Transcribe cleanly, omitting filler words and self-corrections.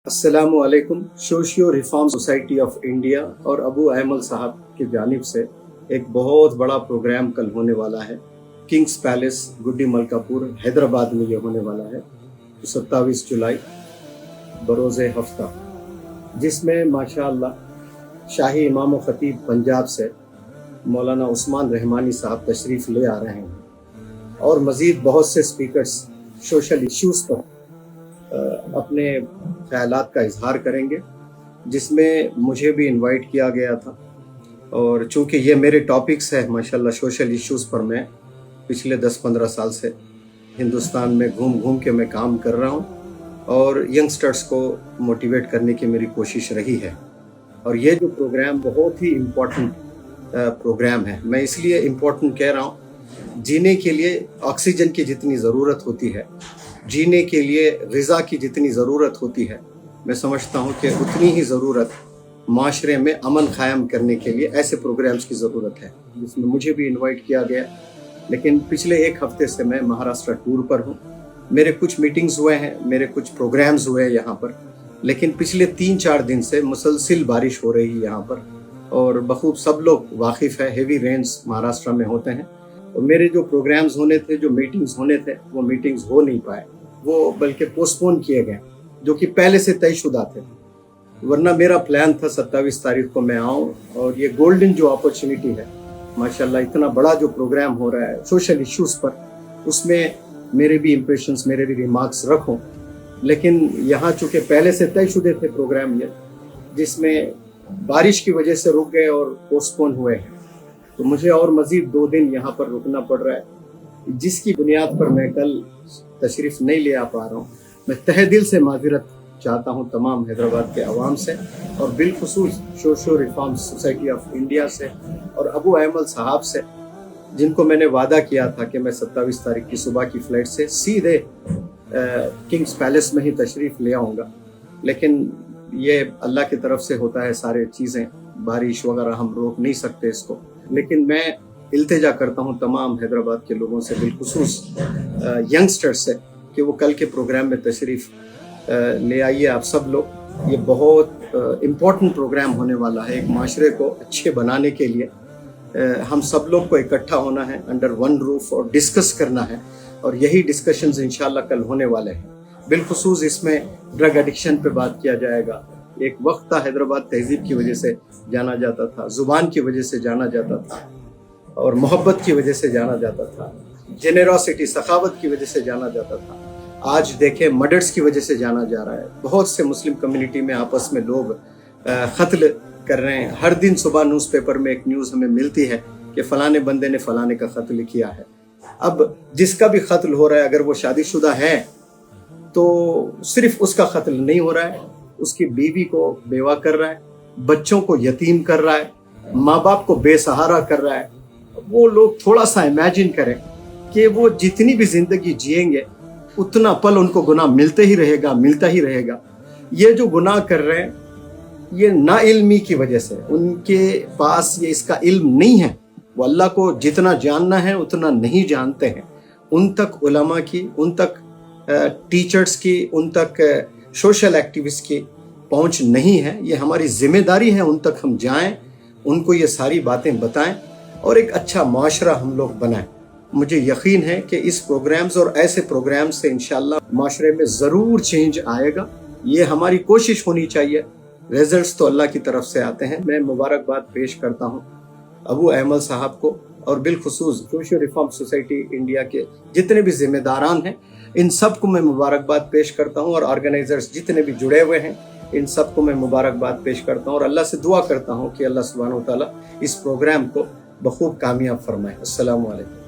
अस्सलामु अलैकुम। Socio reform society of India और अबू अहमद साहब की जानिब से एक बहुत बड़ा प्रोग्राम कल होने वाला है। किंग्स पैलेस गुड्डी मलकापुर हैदराबाद में ये होने वाला है 27 जुलाई बरोज़े हफ्ता, जिसमें माशाअल्लाह शाही इमाम व खतीब पंजाब से मौलाना उस्मान रहमानी साहब तशरीफ़ ले आ रहे हैं और मज़ीद बहुत से स्पीकर्स सोशल इश्यूज़ पर अपने ख्यालात का इजहार करेंगे, जिसमें मुझे भी इनवाइट किया गया था। और चूँकि ये मेरे टॉपिक्स है माशाल्लाह, सोशल इश्यूज़ पर मैं पिछले 10-15 साल से हिंदुस्तान में घूम घूम के मैं काम कर रहा हूँ और यंगस्टर्स को मोटिवेट करने की मेरी कोशिश रही है। और ये जो प्रोग्राम बहुत ही इम्पोर्टेंट प्रोग्राम है। मैं इसलिए इम्पोर्टेंट कह रहा हूँ, जीने के लिए ऑक्सीजन की जितनी ज़रूरत होती है, जीने के लिए ग़िज़ा की जितनी ज़रूरत होती है, मैं समझता हूँ कि उतनी ही ज़रूरत माशरे में अमन क़ायम करने के लिए ऐसे प्रोग्राम्स की ज़रूरत है, जिसमें मुझे भी इनवाइट किया गया। लेकिन पिछले एक हफ़्ते से मैं महाराष्ट्र टूर पर हूँ। मेरे कुछ मीटिंग्स हुए हैं, मेरे कुछ प्रोग्राम्स हुए हैं यहाँ पर, लेकिन पिछले 3-4 दिन से मुसलसिल बारिश हो रही है यहाँ पर और बखूब सब लोग वाकिफ़ है, हेवी रेन्स महाराष्ट्र में होते हैं। और मेरे जो प्रोग्राम्स होने थे, जो मीटिंग्स होने थे, वो मीटिंग्स हो नहीं पाए, वो बल्कि पोस्टपोन किए गए, जो कि पहले से तयशुदा थे। वरना मेरा प्लान था 27 तारीख को मैं आऊँ और ये गोल्डन जो अपॉर्चुनिटी है माशाल्लाह, इतना बड़ा जो प्रोग्राम हो रहा है सोशल इश्यूज़ पर, उसमें मेरे भी इम्प्रेशंस, मेरे भी रिमार्क्स रखूँ। लेकिन यहाँ चूँकि पहले से तयशुदे थे प्रोग्राम ये, जिसमें बारिश की वजह से रुक गए और पोस्टपोन हुए हैं, तो मुझे और मज़ीद 2 दिन यहाँ पर रुकना पड़ रहा है, जिसकी बुनियाद पर मैं कल तशरीफ़ नहीं ले आ पा रहा हूँ। मैं तहे दिल से माज़रत चाहता हूँ तमाम हैदराबाद के अवाम से और बिलखुसूस socio reform society of India से और अबू अहमद साहब से, जिनको मैंने वादा किया था कि मैं 27 तारीख की सुबह की फ़्लाइट से सीधे किंग्स पैलेस में ही तशरीफ़ ले आऊँगा। लेकिन ये अल्लाह की तरफ से होता है सारे चीज़ें, बारिश वगैरह हम रोक नहीं सकते इसको। लेकिन मैं इल्तिजा करता हूँ तमाम हैदराबाद के लोगों से, बिलखुसूस यंगस्टर्स से, कि वो कल के प्रोग्राम में तशरीफ़ ले आइए आप सब लोग। ये बहुत इम्पोर्टेंट प्रोग्राम होने वाला है। एक माशरे को अच्छे बनाने के लिए हम सब लोग को इकट्ठा होना है, अंडर वन रूफ, और डिस्कस करना है। और यही डिस्कशंस इंशाल्लाह कल होने वाले हैं। बिलखुसूस इसमें ड्रग एडिक्शन पे बात किया जाएगा। एक वक्त था हैदराबाद तहजीब की वजह से जाना जाता था, ज़ुबान की वजह से जाना जाता था, और मोहब्बत की वजह से जाना जाता था, जेनरोसिटी, सखावत की वजह से जाना जाता था। आज देखें मर्डर्स की वजह से जाना जा रहा है। बहुत से मुस्लिम कम्युनिटी में आपस में लोग कत्ल कर रहे हैं। हर दिन सुबह न्यूज़पेपर में एक न्यूज़ हमें मिलती है कि फ़लाने बंदे ने फ़लाने का कत्ल किया है। अब जिसका भी कत्ल हो रहा है, अगर वो शादीशुदा है तो सिर्फ उसका कत्ल नहीं हो रहा है, उसकी बीवी को बेवा कर रहा है, बच्चों को यतीम कर रहा है, माँ बाप को बेसहारा कर रहा है। वो लोग थोड़ा सा इमेजिन करें कि वो जितनी भी ज़िंदगी जिएंगे उतना पल उनको गुनाह मिलते ही रहेगा, मिलता ही रहेगा। ये जो गुनाह कर रहे हैं, ये ना इल्मी की वजह से, उनके पास ये इसका इल्म नहीं है। वो अल्लाह को जितना जानना है उतना नहीं जानते हैं। उन तक उलमा की, उन तक टीचर्स की, उन तक सोशल एक्टिविस्ट की पहुंच नहीं है। ये हमारी जिम्मेदारी है उन तक हम जाएं, उनको ये सारी बातें बताएं और एक अच्छा माशरा हम लोग बनाएं। मुझे यकीन है कि इस प्रोग्राम्स और ऐसे प्रोग्राम्स से इंशाल्लाह माशरे में ज़रूर चेंज आएगा। ये हमारी कोशिश होनी चाहिए। रिजल्ट्स तो अल्लाह की तरफ से आते हैं। मैं मुबारकबाद पेश करता हूँ अबू अहमद साहब को और बिलखुसूस सोशल रिफॉर्म सोसाइटी इंडिया के जितने भी जिम्मेदारान हैं, इन सब को मैं मुबारकबाद पेश करता हूँ। और ऑर्गेनाइजर्स जितने भी जुड़े हुए हैं, इन सब को मैं मुबारकबाद पेश करता हूँ और अल्लाह से दुआ करता हूँ कि अल्लाह सुब्हानहू व तआला इस प्रोग्राम को बखूब कामयाब फरमाए। अस्सलामु अलैकुम।